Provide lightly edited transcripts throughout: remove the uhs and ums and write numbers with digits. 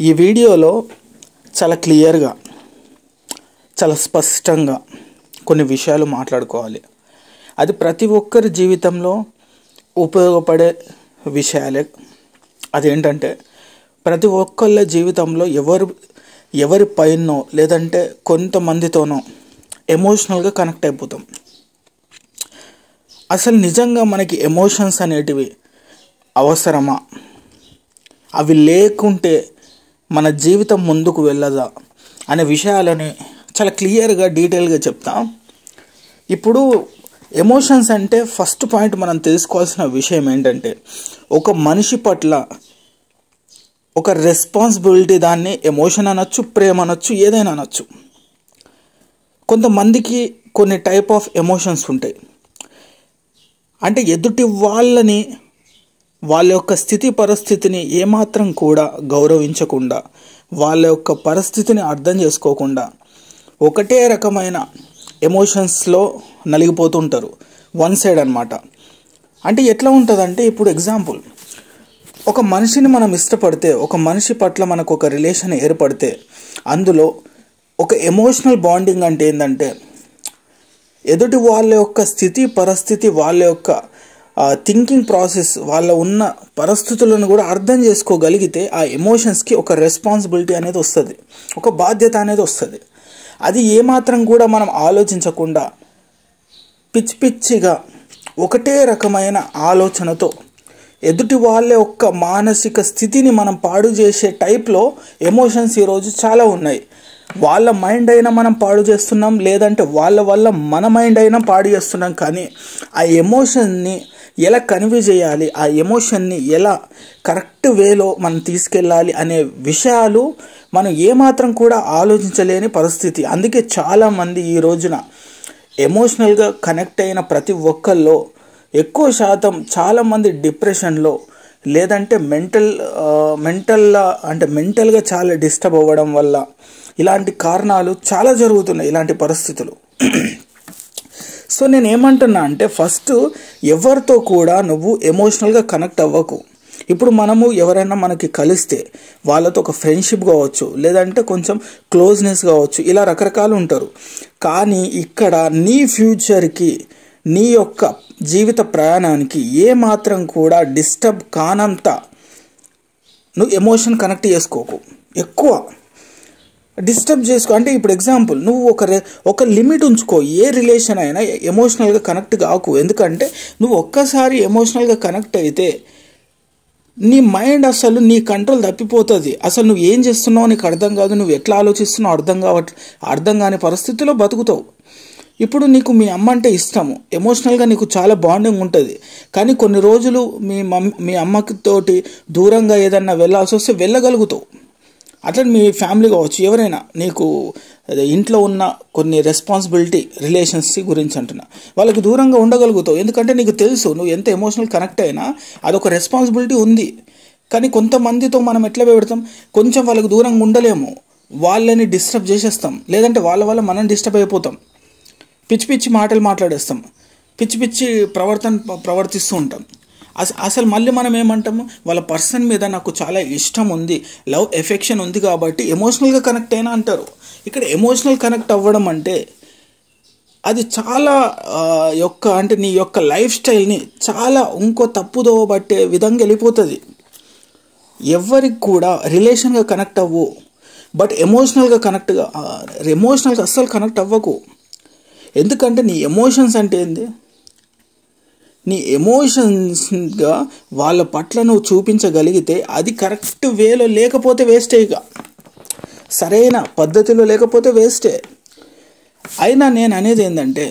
ఈ వీడియోలో చాలా క్లియర్గా, చాలా స్పష్టంగా కొన్ని విషయాలు మాట్లాడుకోవాలి. అది ప్రతి ఒక్కరి జీవితంలో ఉపయోగపడే విషయాలే. అదేంటంటే ప్రతి ఒక్కళ్ళ జీవితంలో ఎవరి పైనో లేదంటే కొంతమందితోనో ఎమోషనల్గా కనెక్ట్ అయిపోతాం. అసలు నిజంగా మనకి ఎమోషన్స్ అనేటివి అవసరమా? అవి లేకుంటే మన జీవితం ముందుకు వెళ్ళదా అనే విషయాలని చాలా క్లియర్గా డీటెయిల్గా చెప్తాం. ఇప్పుడు ఎమోషన్స్ అంటే ఫస్ట్ పాయింట్ మనం తెలుసుకోవాల్సిన విషయం ఏంటంటే, ఒక మనిషి పట్ల ఒక రెస్పాన్సిబిలిటీ, దాన్ని ఎమోషన్ అనొచ్చు, ప్రేమ అనొచ్చు, ఏదైనా అనొచ్చు. కొంతమందికి కొన్ని టైప్ ఆఫ్ ఎమోషన్స్ ఉంటాయి. అంటే ఎదుటి వాళ్ళ యొక్క స్థితి పరిస్థితిని ఏమాత్రం కూడా గౌరవించకుండా, వాళ్ళ యొక్క పరిస్థితిని అర్థం చేసుకోకుండా ఒకటే రకమైన ఎమోషన్స్లో నలిగిపోతుంటారు. వన్ సైడ్ అన్నమాట. అంటే ఎట్లా ఉంటుందంటే, ఇప్పుడు ఎగ్జాంపుల్, ఒక మనిషిని మనం ఇష్టపడితే, ఒక మనిషి పట్ల మనకు ఒక రిలేషన్ ఏర్పడితే, అందులో ఒక ఎమోషనల్ బాండింగ్ అంటే ఏంటంటే, ఎదుటి వాళ్ళ యొక్క స్థితి పరిస్థితి, వాళ్ళ యొక్క థింకింగ్ ప్రాసెస్, వాళ్ళ ఉన్న పరిస్థితులను కూడా అర్థం చేసుకోగలిగితే ఆ ఎమోషన్స్కి ఒక రెస్పాన్సిబిలిటీ అనేది వస్తుంది, ఒక బాధ్యత అనేది వస్తుంది. అది ఏమాత్రం కూడా మనం ఆలోచించకుండా పిచ్చిగా ఒకటే రకమైన ఆలోచనతో ఎదుటి వాళ్ళ యొక్క మానసిక స్థితిని మనం పాడు చేసే టైప్లో ఎమోషన్స్ ఈరోజు చాలా ఉన్నాయి. వాళ్ళ మైండ్ అయినా మనం పాడు చేస్తున్నాం, లేదంటే వాళ్ళ వల్ల మన మైండ్ అయినా పాడు చేస్తున్నాం. కానీ ఆ ఎమోషన్ని ఎలా కన్వే చేయాలి, ఆ ఎమోషన్ని ఎలా కరెక్ట్ వేలో మనం తీసుకెళ్ళాలి అనే విషయాలు మనం ఏమాత్రం కూడా ఆలోచించలేని పరిస్థితి. అందుకే చాలామంది ఈ రోజున ఎమోషనల్గా కనెక్ట్ అయిన ప్రతి ఒక్కళ్ళలో ఎక్కువ శాతం చాలామంది డిప్రెషన్లో, లేదంటే మెంటల్గా చాలా డిస్టర్బ్ అవ్వడం వల్ల ఇలాంటి కారణాలు చాలా జరుగుతున్నాయి, ఇలాంటి పరిస్థితులు. సో నేను ఏమంటున్నా అంటే, ఫస్ట్ ఎవరితో కూడా నువ్వు ఎమోషనల్గా కనెక్ట్ అవ్వకు. ఇప్పుడు మనము ఎవరైనా మనకి కలిస్తే వాళ్ళతో ఒక ఫ్రెండ్షిప్ కావచ్చు, లేదంటే కొంచెం క్లోజ్నెస్ కావచ్చు, ఇలా రకరకాలు ఉంటారు. కానీ ఇక్కడ నీ ఫ్యూచర్కి, నీ యొక్క జీవిత ప్రయాణానికి ఏమాత్రం కూడా డిస్టర్బ్ కానంత నువ్వు ఎమోషన్ కనెక్ట్ చేసుకోకు. ఎక్కువ డిస్టర్బ్ చేసుకో అంటే, ఇప్పుడు ఎగ్జాంపుల్, నువ్వు ఒక లిమిట్ ఉంచుకో. ఏ రిలేషన్ అయినా ఎమోషనల్గా కనెక్ట్ కాకు. ఎందుకంటే నువ్వు ఒక్కసారి ఎమోషనల్గా కనెక్ట్ అయితే నీ మైండ్ అసలు నీ కంట్రోల్ తప్పిపోతుంది. అసలు నువ్వు ఏం చేస్తున్నావు నీకు అర్థం కాదు, నువ్వు ఎట్లా ఆలోచిస్తున్నావు అర్థం కాని పరిస్థితిలో బతుకుతావు. ఇప్పుడు నీకు మీ అమ్మ అంటే ఇష్టము, ఎమోషనల్గా నీకు చాలా బాండింగ్ ఉంటుంది. కానీ కొన్ని రోజులు మీ అమ్మతోటి దూరంగా ఏదన్నా వెళ్ళాల్సి వస్తే వెళ్ళగలుగుతావు. అట్లా మీ ఫ్యామిలీ కావచ్చు, ఎవరైనా నీకు ఇంట్లో ఉన్న కొన్ని రెస్పాన్సిబిలిటీ రిలేషన్స్ గురించి అంటున్నా, వాళ్ళకి దూరంగా ఉండగలుగుతావు. ఎందుకంటే నీకు తెలుసు నువ్వు ఎంత ఎమోషనల్ కనెక్ట్ అయినా అదొక రెస్పాన్సిబిలిటీ ఉంది. కానీ కొంతమందితో మనం ఎట్లా పెడతాం, కొంచెం వాళ్ళకి దూరంగా ఉండలేము, వాళ్ళని డిస్టర్బ్ చేసేస్తాం, లేదంటే వాళ్ళ వల్ల మనం డిస్టర్బ్ అయిపోతాం, పిచ్చి మాటలు మాట్లాడేస్తాం, పిచ్చి ప్రవర్తిస్తూ ఉంటాం. అసలు మళ్ళీ మనం ఏమంటాము, వాళ్ళ పర్సన్ మీద నాకు చాలా ఇష్టం ఉంది, లవ్ ఎఫెక్షన్ ఉంది కాబట్టి ఎమోషనల్గా కనెక్ట్ అయినా అంటారు. ఇక్కడ ఎమోషనల్ కనెక్ట్ అవ్వడం అంటే అది చాలా అంటే నీ యొక్క లైఫ్ స్టైల్ని చాలా ఇంకో తప్పుదో బట్టే విధంగా వెళ్ళిపోతుంది. ఎవరికి కూడా రిలేషన్గా కనెక్ట్ అవ్వు, బట్ ఎమోషనల్గా అస్సలు కనెక్ట్ అవ్వకు. ఎందుకంటే నీ ఎమోషన్స్ అంటే ఏంది, నీ ఎమోషన్స్గా వాళ్ళ పట్ల నువ్వు చూపించగలిగితే అది కరెక్ట్ వేలో లేకపోతే వేస్టే, ఇక సరైన పద్ధతిలో లేకపోతే వేస్టే. అయినా నేను అనేది ఏంటంటే,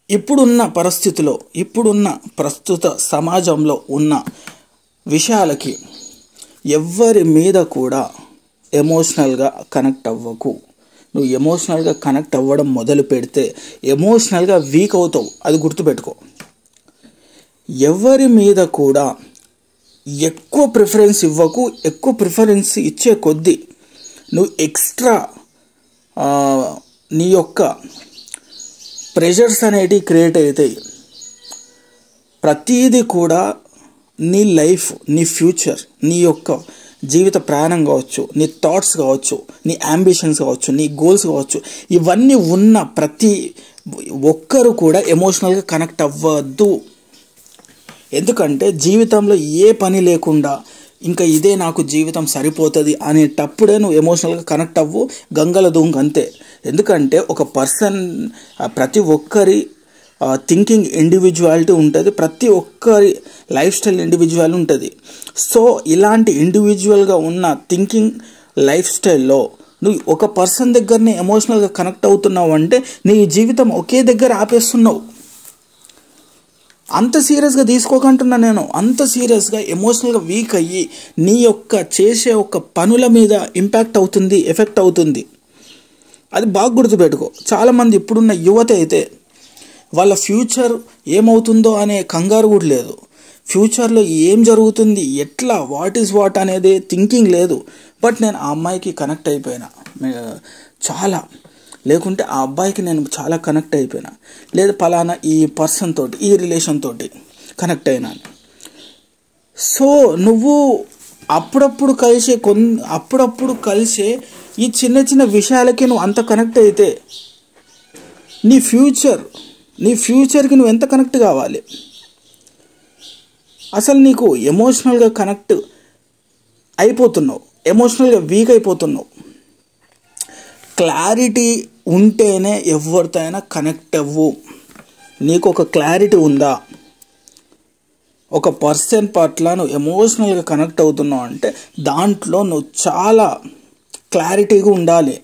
ఇప్పుడున్న పరిస్థితిలో, ఇప్పుడున్న ప్రస్తుత సమాజంలో ఉన్న విషయాలకి ఎవ్వరి మీద కూడా ఎమోషనల్గా కనెక్ట్ అవ్వకు. నువ్వు ఎమోషనల్గా కనెక్ట్ అవ్వడం మొదలు పెడితే ఎమోషనల్గా వీక్ అవుతావు, అది గుర్తుపెట్టుకో. ఎవరి మీద కూడా ఎక్కువ ప్రిఫరెన్స్ ఇవ్వకు. ఎక్కువ ప్రిఫరెన్స్ ఇచ్చే కొద్దీ నువ్వు ఎక్స్ట్రా నీ యొక్క ప్రెషర్స్ అనేటివి క్రియేట్ అవుతాయి. ప్రతీది కూడా నీ లైఫ్, నీ ఫ్యూచర్, నీ యొక్క జీవిత ప్రయాణం కావచ్చు, నీ థాట్స్ కావచ్చు, నీ అంబిషన్స్ కావచ్చు, నీ గోల్స్ కావచ్చు, ఇవన్నీ ఉన్న ప్రతి ఒక్కరు కూడా ఎమోషనల్గా కనెక్ట్ అవ్వద్దు. ఎందుకంటే జీవితంలో ఏ పని లేకుండా ఇంకా ఇదే నాకు జీవితం సరిపోతుంది అనేటప్పుడే నువ్వు ఎమోషనల్గా కనెక్ట్ అవ్వు, గంగల దూంగ అంతే. ఎందుకంటే ఒక పర్సన్, ప్రతి ఒక్కరి థింకింగ్ ఇండివిజువాలిటీ ఉంటుంది, ప్రతి ఒక్కరి లైఫ్ స్టైల్ ఇండివిజువల్ ఉంటుంది. సో ఇలాంటి ఇండివిజువల్గా ఉన్న థింకింగ్ లైఫ్ స్టైల్లో నువ్వు ఒక పర్సన్ దగ్గరనే ఎమోషనల్గా కనెక్ట్ అవుతున్నావు అంటే నీ జీవితం ఒకే దగ్గర ఆపేస్తున్నావు. అంత సీరియస్గా తీసుకోకంటున్నా నేను. అంత సీరియస్గా ఎమోషనల్గా వీక్ అయ్యి నీ యొక్క చేసే ఒక పనుల మీద ఇంపాక్ట్ అవుతుంది, ఎఫెక్ట్ అవుతుంది. అది బాగా గుర్తుపెట్టుకో. చాలామంది ఇప్పుడున్న యువత అయితే వాళ్ళ ఫ్యూచర్ ఏమవుతుందో అనే కంగారు కూడా లేదు. ఫ్యూచర్లో ఏం జరుగుతుంది, ఎట్లా, వాట్ ఈజ్ వాట్ అనేది థింకింగ్ లేదు. బట్ నేను ఆ అమ్మాయికి కనెక్ట్ అయిపోయినా చాలా, లేకుంటే ఆ అబ్బాయికి నేను చాలా కనెక్ట్ అయిపోయినా, లేదా పలానా ఈ పర్సన్ తోటి, ఈ రిలేషన్ తోటి కనెక్ట్ అయినాను. సో నువ్వు అప్పుడప్పుడు కలిసే ఈ చిన్న చిన్న విషయాలకి నువ్వు అంత కనెక్ట్ అయితే నీ ఫ్యూచర్కి నువ్వు ఎంత కనెక్ట్ కావాలి? అసలు నీకు ఎమోషనల్గా కనెక్ట్ అయిపోతున్నావు, ఎమోషనల్గా వీక్ అయిపోతున్నావు. క్లారిటీ ఉంటేనే ఎవరితో అయినా కనెక్ట్ అవ్వు. నీకు ఒక క్లారిటీ ఉందా? ఒక పర్సన్ పట్ల నువ్వు ఎమోషనల్గా కనెక్ట్ అవుతున్నావు అంటే దాంట్లో నువ్వు చాలా క్లారిటీగా ఉండాలి.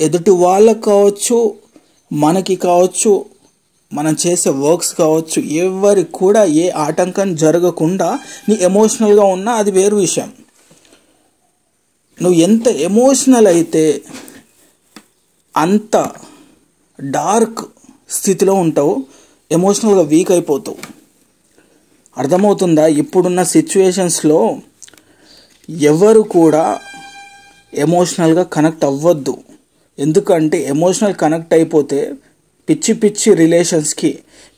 ఎదుటి వాళ్ళకు కావచ్చు, మనకి కావచ్చు, మనం చేసే వర్క్స్ కావచ్చు, ఎవరికి కూడా ఏ ఆటంకం జరగకుండా నీ ఎమోషనల్గా ఉన్నా అది వేరు విషయం. నువ్వు ఎంత ఎమోషనల్ అయితే అంత డార్క్ స్థితిలో ఉంటావు, ఎమోషనల్గా వీక్ అయిపోతావు. అర్థమవుతుందా? ఇప్పుడున్న సిచ్యువేషన్స్లో ఎవరు కూడా ఎమోషనల్గా కనెక్ట్ అవ్వద్దు. ఎందుకంటే ఎమోషనల్ కనెక్ట్ అయిపోతే పిచ్చి రిలేషన్స్కి,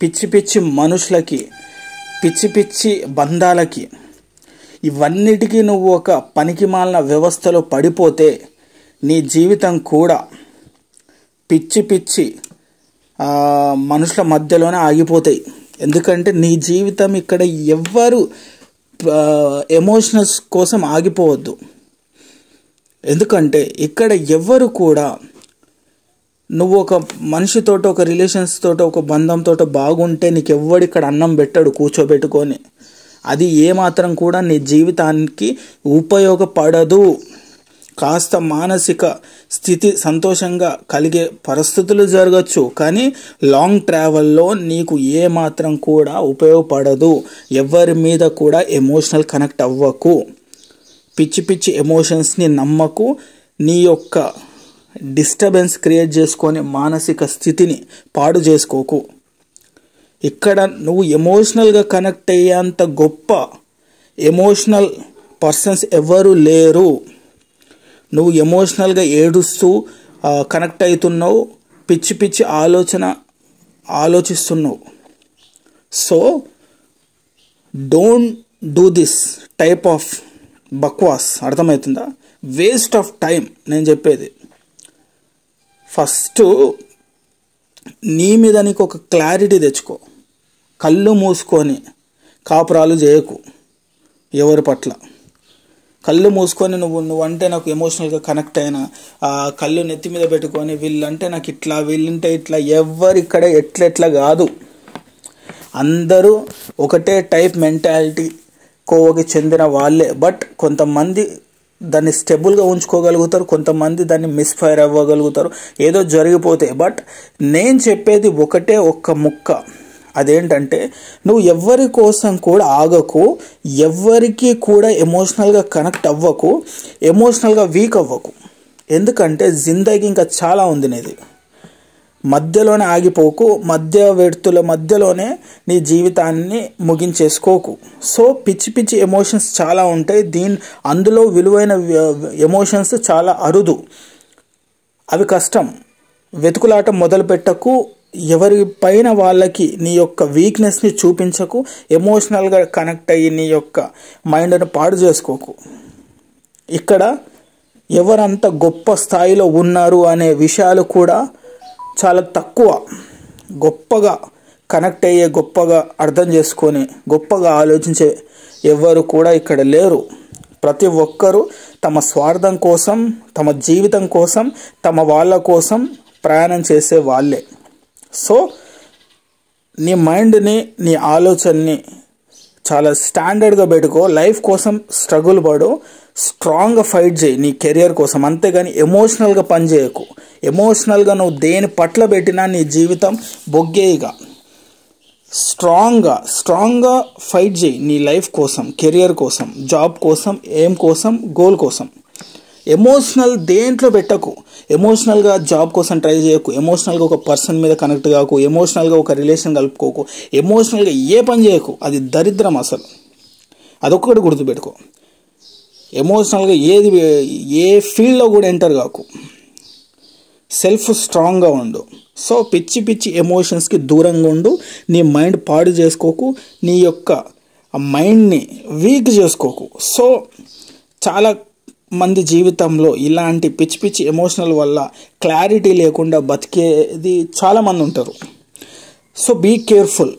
పిచ్చి మనుషులకి, పిచ్చి బంధాలకి, ఇవన్నిటికీ నువ్వు ఒక పనికిమాలిన వ్యవస్థలో పడిపోతే నీ జీవితం కూడా పిచ్చి మనుషుల మధ్యలోనే ఆగిపోతాయి. ఎందుకంటే నీ జీవితం ఇక్కడ ఎవ్వరు ఎమోషనల్స్ కోసం ఆగిపోవద్దు. ఎందుకంటే ఇక్కడ ఎవ్వరు కూడా నువ్వు ఒక మనిషితోటి, ఒక రిలేషన్స్ తోటి, ఒక బంధంతో బాగుంటే నీకు ఎవ్వడు ఇక్కడ అన్నం పెట్టాడు కూర్చోబెట్టుకొని. అది ఏమాత్రం కూడా నీ జీవితానికి ఉపయోగపడదు. కాస్త మానసిక స్థితి సంతోషంగా కలిగే పరిస్థితులు జరగచ్చు, కానీ లాంగ్ ట్రావెల్లో నీకు ఏమాత్రం కూడా ఉపయోగపడదు. ఎవరి మీద కూడా ఎమోషనల్ కనెక్ట్ అవ్వకు. పిచ్చి ఎమోషన్స్ని నమ్మకు. నీ యొక్క డిస్టర్బెన్స్ క్రియేట్ చేసుకొని మానసిక స్థితిని పాడు చేసుకోకు. ఇక్కడ నువ్వు ఎమోషనల్గా కనెక్ట్ అయ్యేంత గొప్ప ఎమోషనల్ పర్సన్స్ ఎవరు లేరు. నువ్వు ఎమోషనల్గా ఏడుస్తూ కనెక్ట్ అవుతున్నావు, పిచ్చి ఆలోచిస్తున్నావు. So don't do this type of బక్వాస్. అర్థమవుతుందా? వేస్ట్ ఆఫ్ టైం నేను చెప్పేది. ఫస్ట్ నీ మీద నీకు ఒక క్లారిటీ తెచ్చుకో. కళ్ళు మూసుకొని కాపురాలు చేయకు ఎవరి పట్ల. కళ్ళు మూసుకొని నువ్వంటే నాకు ఎమోషనల్గా కనెక్ట్ అయినా కళ్ళు నెత్తి మీద పెట్టుకొని వీళ్ళంటే నాకు ఇట్లా, వీళ్ళంటే ఇట్లా, ఎవరిక్కడ ఎట్లా కాదు. అందరూ ఒకటే టైప్ మెంటాలిటీ కోవకి చెందిన వాళ్ళే. బట్ కొంతమంది దాన్ని స్టెబుల్గా ఉంచుకోగలుగుతారు, కొంతమంది దాన్ని మిస్ఫైర్ అవ్వగలుగుతారు, ఏదో జరిగిపోతే. బట్ నేను చెప్పేది ఒక్క ముక్క, అదేంటంటే నువ్వు ఎవరి కోసం కూడా ఆగకు, ఎవరికి కూడా ఎమోషనల్గా కనెక్ట్ అవ్వకు, ఎమోషనల్గా వీక్ అవ్వకు. ఎందుకంటే జిందగీ ఇంకా చాలా ఉంది నీది. మధ్యలోనే ఆగిపోకు, మధ్యలోనే నీ జీవితాన్ని ముగించేసుకోకు. సో పిచ్చి ఎమోషన్స్ చాలా ఉంటాయి. అందులో విలువైన ఎమోషన్స్ చాలా అరుదు, అవి కష్టం. వెతుకులాట మొదలు పెట్టకు. ఎవరి పైన వాళ్ళకి నీ యొక్క వీక్నెస్ని చూపించకు. ఎమోషనల్గా కనెక్ట్ అయ్యి నీ యొక్క మైండ్ని పాడు చేసుకోకు. ఇక్కడ ఎవరంత గొప్ప స్థాయిలో ఉన్నారు అనే విషయాలు కూడా చాలా తక్కువ. గొప్పగా కనెక్ట్ అయ్యే, గొప్పగా అర్థం చేసుకొని, గొప్పగా ఆలోచించే ఎవరు కూడా ఇక్కడ లేరు. ప్రతి ఒక్కరూ తమ స్వార్థం కోసం, తమ జీవితం కోసం, తమ వాళ్ళ కోసం ప్రయాణం చేసే వాళ్ళే. సో నీ మైండ్ని, నీ ఆలోచనని చాలా స్టాండర్డ్గా పెట్టుకో. లైఫ్ కోసం స్ట్రగుల్ పడు, స్ట్రాంగ్గా ఫైట్ చేయి నీ కెరియర్ కోసం. అంతేగాని ఎమోషనల్గా పని చేయకు. ఎమోషనల్గా నువ్వు దేని పట్ల పెట్టినా నీ జీవితం బొగ్గేయిగా. స్ట్రాంగ్గా ఫైట్ చేయి నీ లైఫ్ కోసం, కెరియర్ కోసం, జాబ్ కోసం, ఎయిమ్ కోసం, గోల్ కోసం. ఎమోషనల్ దేంట్లో పెట్టకు. ఎమోషనల్గా జాబ్ కోసం ట్రై చేయకు. ఎమోషనల్గా ఒక పర్సన్ మీద కనెక్ట్ కాకు. ఎమోషనల్గా ఒక రిలేషన్ కలుపుకోకు. ఎమోషనల్గా ఏ పని చేయకు. అది దరిద్రం అసలు. అదొక్కటి గుర్తుపెట్టుకో. ఎమోషనల్గా ఏ ఫీల్డ్లో కూడా ఎంటర్ కాకు. సెల్ఫ్ స్ట్రాంగ్గా ఉండు. సో పిచ్చి ఎమోషన్స్కి దూరంగా ఉండు. నీ మైండ్ పాడు చేసుకోకు. నీ యొక్క మైండ్ని వీక్ చేసుకోకు. సో చాలా మంది జీవితంలో ఇలాంటి పిచ్చి ఎమోషనల్ వల్ల క్లారిటీ లేకుండా బతికేది చాలామంది ఉంటారు. So be careful.